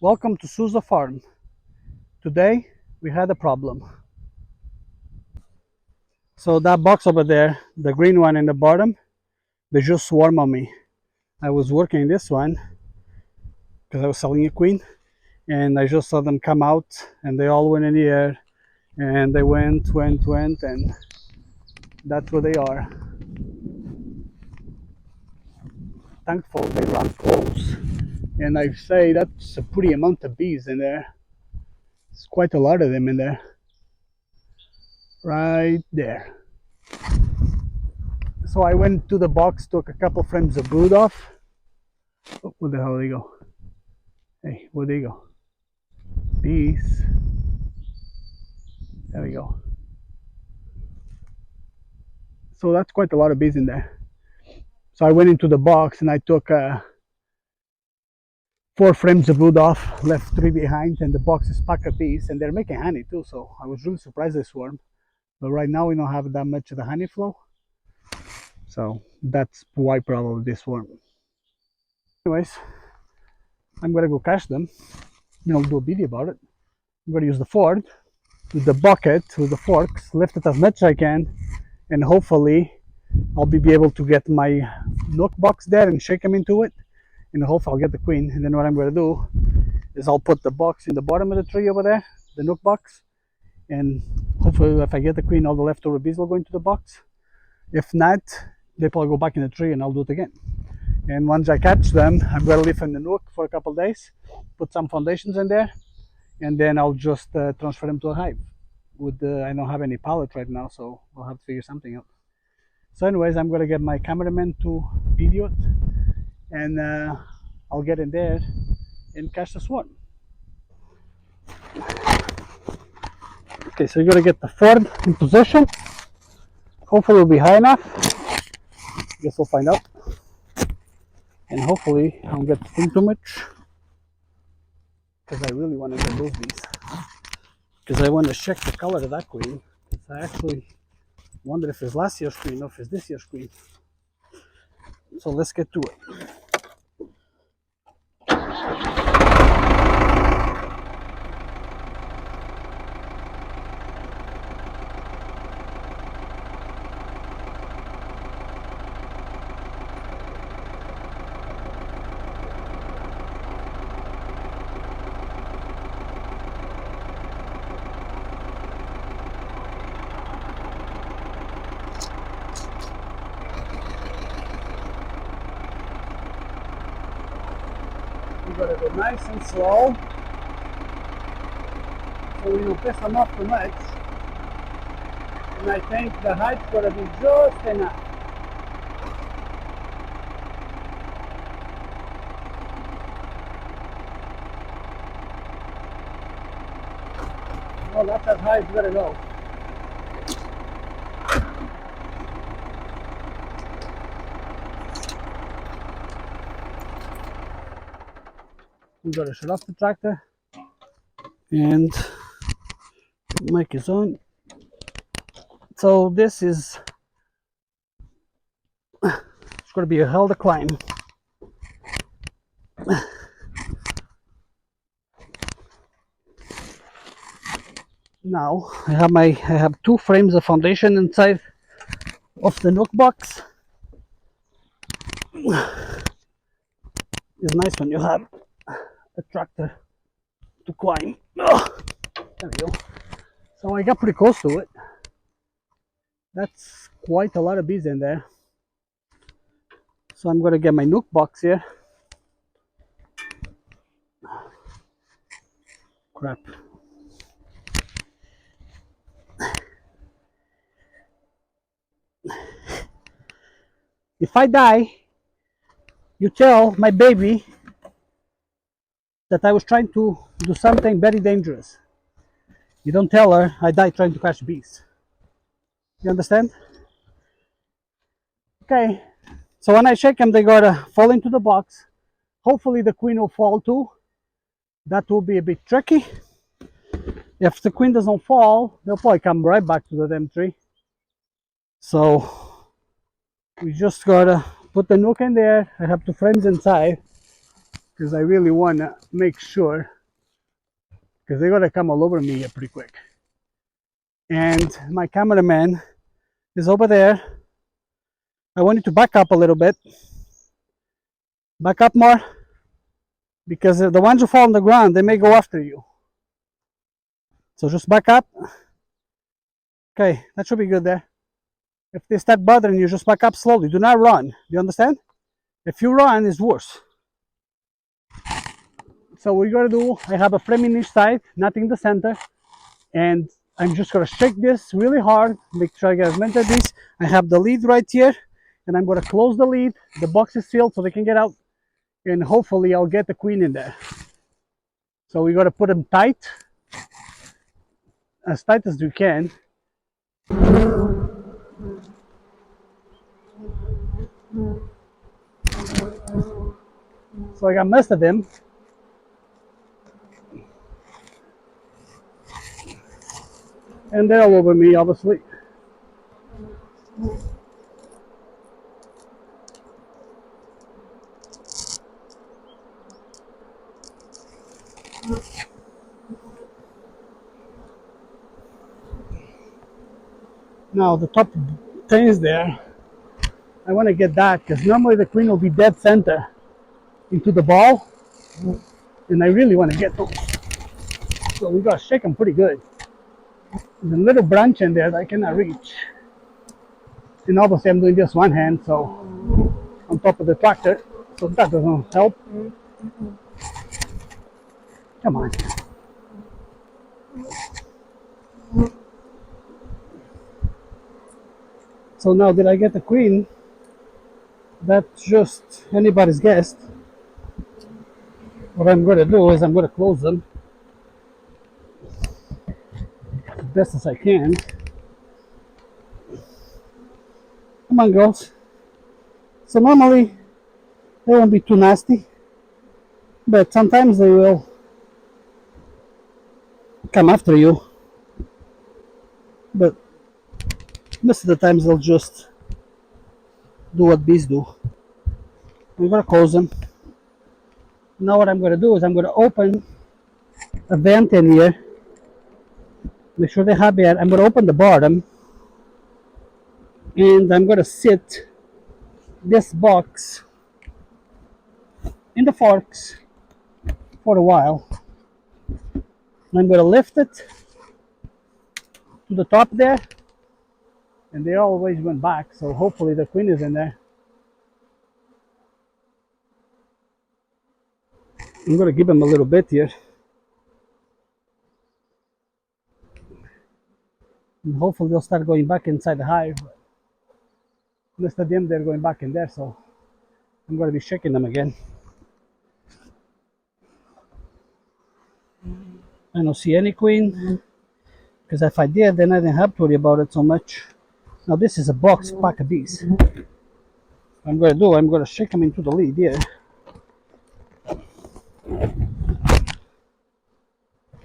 Welcome to Sousa Farm. Today we had a problem. So that box over there, the green one in the bottom, they just swarm on me. I was working this one because I was selling a queen, and I just saw them come out, and they all went in the air, and they went, and that's where they are. Thankful they run close, and I say that's a pretty amount of bees in there. It's quite a lot of them in there, right there. So I went to the box, took a couple frames of brood off. Oh, where the hell did they go? Hey, where they go? Bees. There we go. So that's quite a lot of bees in there. So I went into the box and I took 4 frames of brood off, left 3 behind, and the box is packed of bees, and they're making honey too. So I was really surprised they swarm. But right now we don't have that much of the honey flow, so that's why probably they swarm. Anyways, I'm gonna go catch them. Do a video about it. I'm gonna use the fork with the bucket with the forks, lift it as much as I can, and hopefully I'll be able to get my nook box there and shake them into it, and hopefully I'll get the queen. And then what I'm going to do is I'll put the box in the bottom of the tree over there, the nook box, and hopefully if I get the queen, all the leftover bees will go into the box. If not, they probably go back in the tree and I'll do it again. And once I catch them, I'm going to leave in the nook for a couple of days, put some foundations in there, and then I'll just transfer them to a hive. I don't have any pallet right now, so I'll have to figure something out. So anyways, I'm gonna get my cameraman to video it, and I'll get in there and catch the swarm. Okay, so you're gonna get the Ford in position. Hopefully it'll be high enough. Guess we'll find out. And hopefully I don't get to think too much, because I really want to get those bees. Because I want to check the color of that queen. I actually wonder if it's last year's queen or if it's this year's queen. So let's get to it. You gotta go nice and slow, so we don't piss them off too much. And I think the height's gonna be just enough. Well, that's as high as it's gonna go. We gotta shut off the tractor and mic is on. So this is, it's gonna be a hell of a climb. Now I have 2 frames of foundation inside of the nook box. It's nice when you have a tractor to climb. Ugh. There we go. So I got pretty close to it. That's quite a lot of bees in there. So I'm gonna get my nook box here. Crap. If I die, you tell my baby that I was trying to do something very dangerous. You don't tell her I died trying to catch bees. You understand? Okay. So when I shake them, they gotta fall into the box. Hopefully the queen will fall too. That will be a bit tricky. If the queen doesn't fall, they'll probably come right back to the damn tree. So we just gotta put the nook in there. I have 2 frames inside, because I really want to make sure, because they're going to come all over me here pretty quick. And my cameraman is over there. I want you to back up a little bit. Back up more, because the ones who fall on the ground, they may go after you. So just back up. Okay, that should be good there. If they start bothering you, just back up slowly. Do not run. Do you understand? If you run, it's worse. So what you gotta do, I have a frame in each side, nothing in the center, and I'm just gonna shake this really hard, make sure I get as many of these. I have the lid right here, and I'm gonna close the lid. The box is sealed so they can get out, and hopefully I'll get the queen in there. So we gotta put them tight, as tight as you can. So I got most of them. And they're all over me, obviously. Now the top thing is there. I want to get that because normally the queen will be dead center into the ball, and I really want to get those. So we gotta shake them pretty good. There's a little branch in there that I cannot reach, and obviously I'm doing just one hand, so on top of the tractor, so that doesn't help. Come on. So now did I get the queen? That's just anybody's guess. What I'm going to do is I'm going to close them as best as I can. Come on, girls. So normally they won't be too nasty, but sometimes they will come after you. But most of the times they'll just do what bees do. I'm going to close them. Now what I'm going to do is I'm going to open a vent in here. Make sure they have air. I'm going to open the bottom, and I'm going to sit this box in the forks for a while. I'm going to lift it to the top there, and they always went back, so hopefully the queen is in there. I'm going to give them a little bit here, and hopefully they'll start going back inside the hive. Most of them, they're going back in there, so I'm going to be shaking them again. I don't see any queen, because if I did, then I didn't have to worry about it so much. Now this is a box pack of bees. I'm going to shake them into the lid here.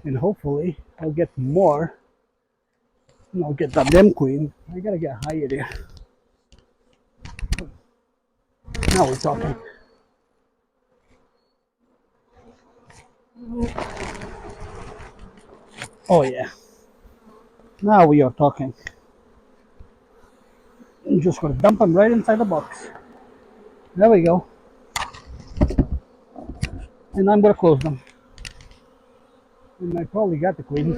And hopefully I'll get more. And I'll get that damn queen. I gotta get higher there. Now we're talking. Oh yeah. Now we are talking. I'm just gonna dump them right inside the box. There we go. And I'm gonna close them. And I probably got the queen.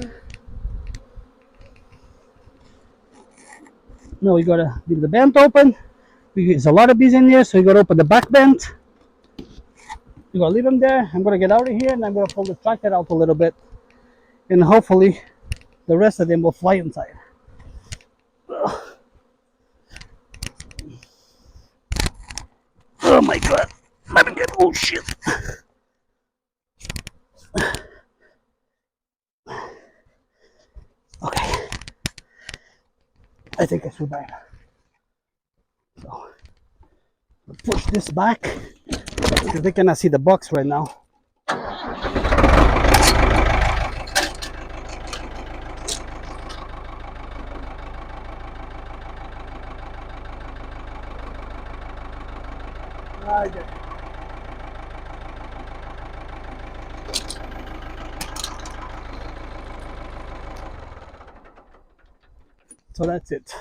Now we gotta leave the vent open. There's a lot of bees in here, so we gotta open the back vent. We're gonna leave them there. I'm gonna get out of here, and I'm gonna pull the tractor out a little bit, and hopefully the rest of them will fly inside. Oh my god. Let me get, oh shit. Okay. I think I survived. So, push this back, because they cannot see the box right now. So that's it.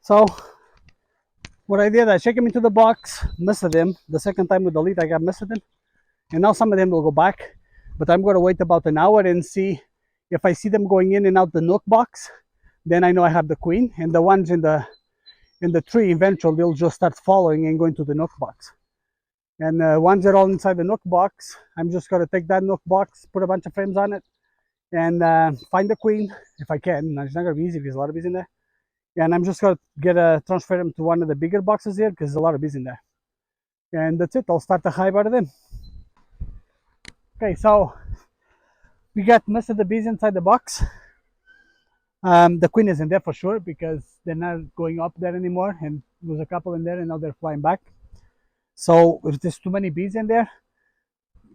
So what I did, I checked them into the box, missed them. The second time with the lead, I got missed them. And now some of them will go back. But I'm going to wait about an hour and see if I see them going in and out the nook box. Then I know I have the queen. And the ones in the tree, eventually they'll just start following and going to the nook box. And once they're all inside the nook box, I'm just going to take that nook box, put a bunch of frames on it, and find the queen if I can. Now, it's not going to be easy because there's a lot of bees in there. And I'm just going to transfer them to one of the bigger boxes here because there's a lot of bees in there. And that's it. I'll start the hive out of them. Okay, so we got most of the bees inside the box. The queen isn't there for sure because they're not going up there anymore. And there's a couple in there and now they're flying back. So if there's too many bees in there,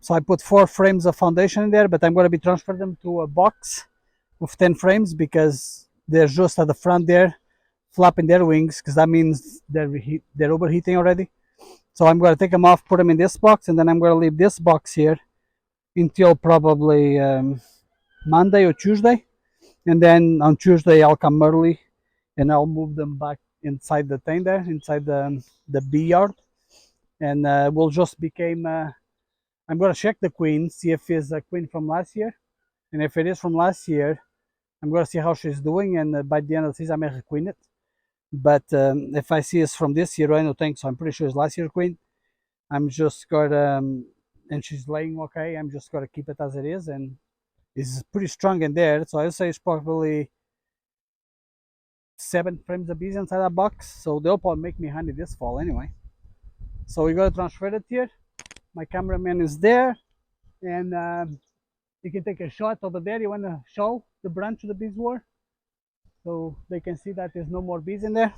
so I put 4 frames of foundation in there, but I'm going to be transferring them to a box with 10 frames because they're just at the front there flapping their wings because that means they're overheating already. So I'm going to take them off, put them in this box, and then I'm going to leave this box here until probably Monday or Tuesday. And then on Tuesday I'll come early and I'll move them back inside the thing there, inside the bee yard. And we'll just became I'm going to check the queen, see if it's a queen from last year. And if it is from last year, I'm going to see how she's doing. And by the end of the season, I may queen it. But if I see it's from this year, I don't think so. I'm pretty sure it's last year queen. I'm just going to, and she's laying okay. I'm just going to keep it as it is. And it's pretty strong in there. So I'll say it's probably 7 frames of bees inside that box. So they'll probably make me honey this fall anyway. So we got to transfer it here. My cameraman is there. And you can take a shot over there. You want to show the branch the bees were so they can see that there's no more bees in there.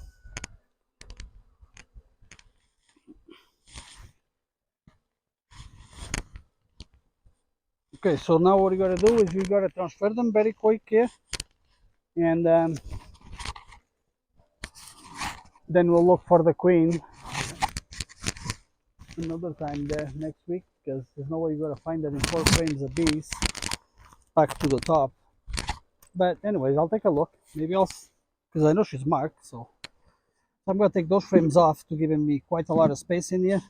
Okay, so now what you gotta do is you gotta transfer them very quick here, and then we'll look for the queen another time there next week because there's no way you're gonna find that in 4 frames of bees back to the top. But anyways, I'll take a look. Maybe I'll, because I know she's marked, so I'm gonna take those frames off to give me quite a lot of space in here.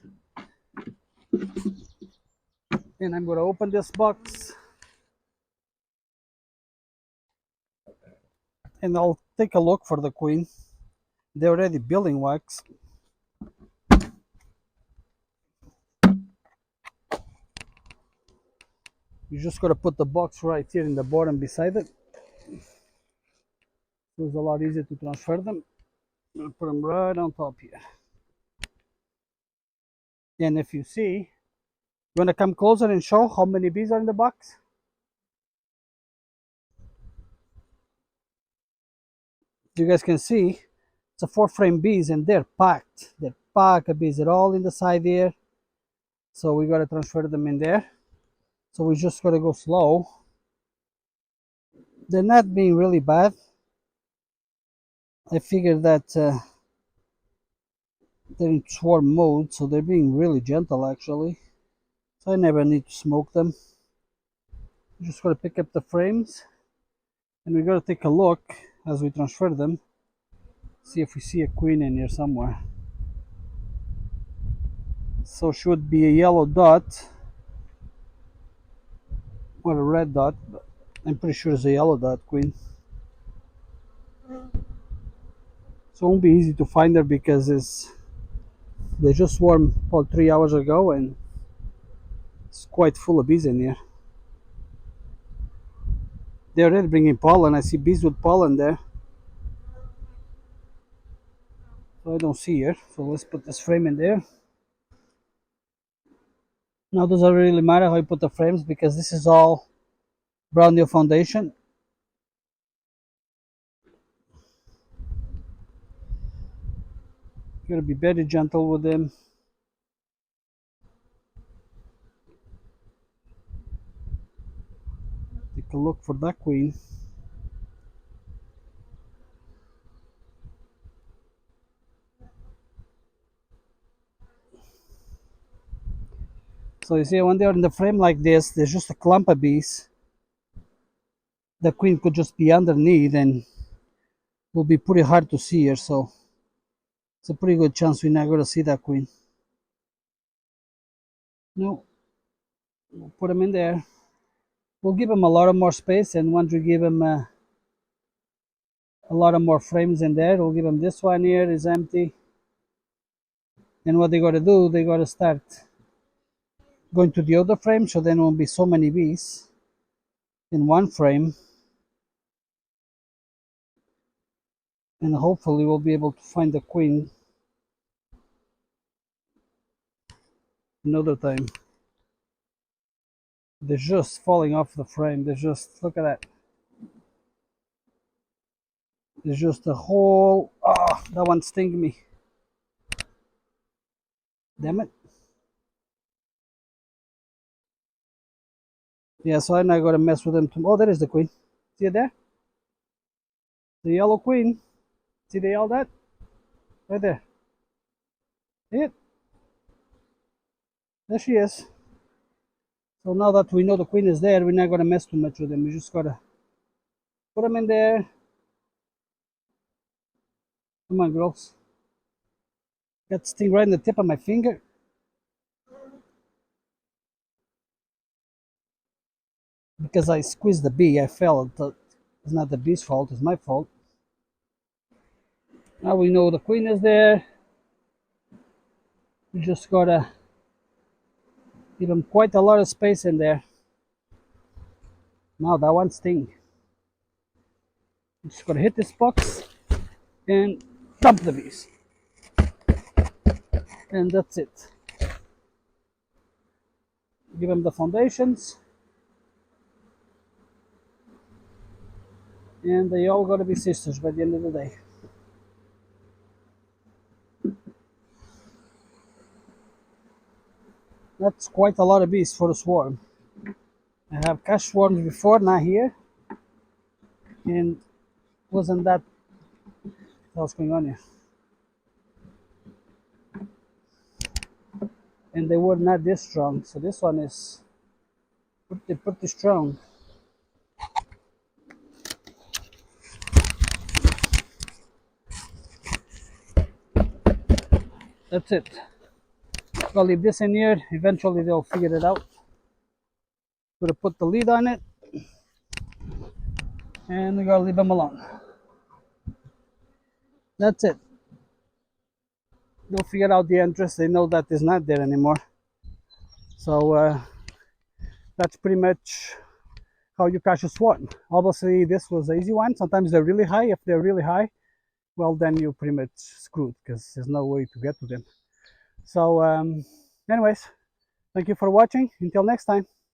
And I'm gonna open this box and I'll take a look for the queen. They're already building wax. You just gotta put the box right here in the bottom beside it. So it's a lot easier to transfer them. I'm gonna put them right on top here. And if you see, you wanna come closer and show how many bees are in the box? You guys can see it's a 4 frame bees and they're packed. They're packed of bees. They're all in the side here. So we gotta transfer them in there. So we just gotta go slow. They're not being really bad. I figured that they're in swarm mode, so they're being really gentle actually. So I never need to smoke them. I'm just gonna pick up the frames and we gotta take a look as we transfer them. See if we see a queen in here somewhere. So should be a yellow dot or a red dot, but I'm pretty sure it's a yellow dot queen. So it won't be easy to find her because they just swarmed about 3 hours ago and it's quite full of bees in here. They're already bringing pollen. I see bees with pollen there. So I don't see her. So let's put this frame in there. Now doesn't really matter how you put the frames because this is all brand new foundation. You gotta be very gentle with them. Take a look for that queen. So So you see, when they're in the frame like this, there's just a clump of bees. The queen could just be underneath and will be pretty hard to see her. So it's a pretty good chance we're not going to see that queen. No, we'll put them in there. We'll give them a lot of more space, and once we give them a lot of more frames in there, we'll give them this one here is empty. And what they got to do, they got to start going to the other frame, so then won't be so many bees in one frame, and hopefully we'll be able to find the queen another time. They're just falling off the frame. They're just, look at that. There's just a whole, oh, that one sting me. Damn it. Yeah, so I'm not going to mess with them too. Oh, there is the queen. See it there? The yellow queen. See the yellow that? Right there. See it? There she is. So now that we know the queen is there, we're not going to mess too much with them. We just got to put them in there. Come on, girls. Got sting right in the tip of my finger. Because I squeezed the bee, I fell. It's not the bee's fault, it's my fault. Now we know the queen is there. We just gotta give them quite a lot of space in there. Now that one sting. Just gotta hit this box and dump the bees. And that's it. Give them the foundations. And they all gotta be sisters by the end of the day. That's quite a lot of bees for a swarm. I have cash swarms before, not here. And wasn't that what's going on here? And they were not this strong, so this one is pretty strong. That's it. I'll leave this in here. Eventually they'll figure it out. Gonna put the lid on it, and we're gonna leave them alone. That's it. They'll figure out the entrance. They know that is not there anymore. So that's pretty much how you catch a swarm. Obviously, this was an easy one. Sometimes they're really high. If they're really high, well, then you're pretty much screwed because there's no way to get to them. So anyways, thank you for watching. Until next time.